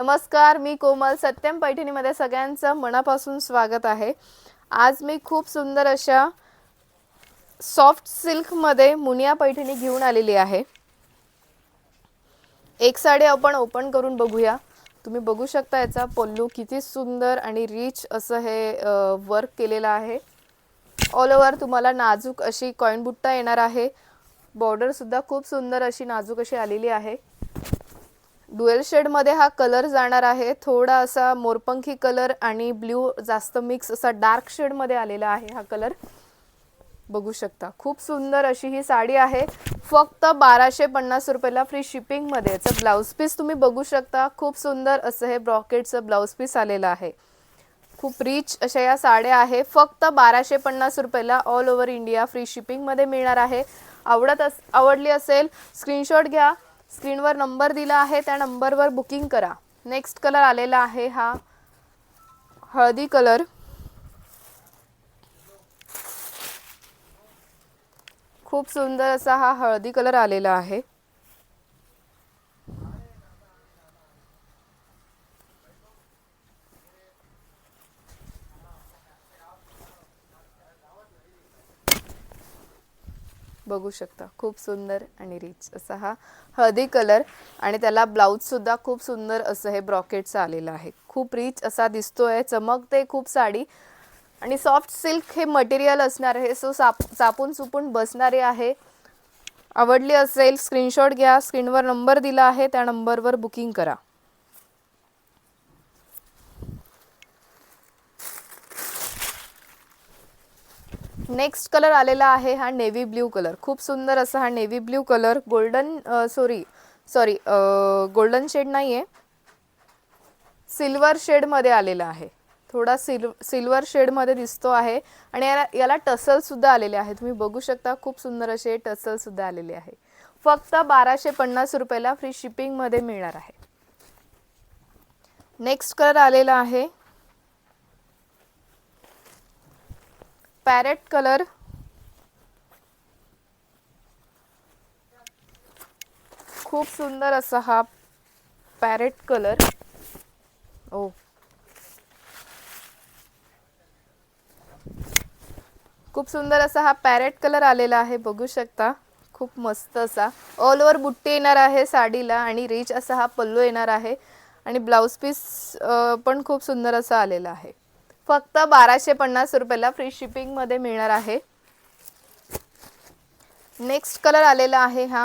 नमस्कार, मी कोमल. सत्यम पैठणीमध्ये सगळ्यांचं मनापासून स्वागत आहे. आज मी खूप सुंदर अशा सॉफ्ट सिल्कमध्ये मुनिया पैठणी घेऊन आलेली आहे. एक साडी आपण ओपन करून बघूया. तुम्ही बघू शकता याचा पल्लू किती सुंदर आणि रिच असं हे वर्क केलेलं आहे. ऑल ओव्हर तुम्हाला नाजूक अशी कॉइन बुट्टा येणार आहे. बॉर्डर सुद्धा खूप सुंदर अशी नाजूक अशी आलेली आहे. डुएल शेड मध्ये हा कलर जाणार आहे. थोडा असा मोरपंखी कलर आणि ब्ल्यू जास्त मिक्स असा डार्क शेड मध्ये आलेला आहे हा कलर. बघू शकता खूप सुंदर अशी ही साडी आहे. फक्त 1250 रुपयाला फ्री शिपिंग मध्ये. याचं ब्लाउज पीस तुम्ही बघू शकता. खूप सुंदर असं हे ब्रॉकेटचं ब्लाउज पीस आलेलं आहे. खूप रिच अशा या साड्या आहे. फक्त 1250 रुपयाला all over India free shipping मध्ये मिळणार आहे. आवडली असेल स्क्रीनशॉट घ्या. स्क्रीनवर नंबर दिला आहे त्या नंबरवर बुकिंग करा. नेक्स्ट कलर आलेला आहे हा हळदी कलर. खूप सुंदर असा हा हळदी कलर आलेला आहे. बघू शकता खूप सुंदर आणि रिच असा हा हळदी कलर आणि त्याला ब्लाउज सुद्धा खूप सुंदर असं हे ब्रॉकेटचं आलेलं आहे. खूप रिच असा दिसतोय. चमकते खूप साडी आणि सॉफ्ट सिल्क हे मटेरियल असणार आहे. सो चापून चुपून बसणारे आहे. आवडली असेल स्क्रीनशॉट घ्या. स्क्रीनवर नंबर दिला आहे त्या नंबरवर बुकिंग करा. नेक्स्ट कलर आलेला आहे हा नेव्ही ब्ल्यू कलर. खूप सुंदर असा हा navy blue colour. Golden shade नाहीये, सिल्वर शेड मध्ये आलेला आहे. थोडा सिल्वर शेड मध्ये दिसतो आहे आणि याला टसल सुद्धा आलेले आहे. तुम्ही बघू शकता खूप सुंदर असे टसल सुद्धा आलेले आहे. फक्त 1250 रुपयाला फ्री शिपिंग मध्ये मिळणार आहे. नेक्स्ट कलर आलेला आहे पॅरेट कलर. खूप सुंदर असा हा पॅरेट कलर. ओ खूप सुंदर असा हा पॅरेट कलर आलेला आहे. बघू शकता खूप मस्त असा ऑल ओव्हर बुट्टी येणार आहे साडीला आणि रिच असा हा पल्लू येणार आहे आणि ब्लाउज पीस पण खूप सुंदर असा आलेला आहे. फक्त 1250 रुपयाला फ्री शिपिंग मध्ये मिळणार आहे. नेक्स्ट कलर आलेला आहे हा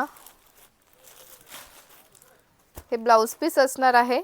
हे ब्लाउज पीस असणार आहे.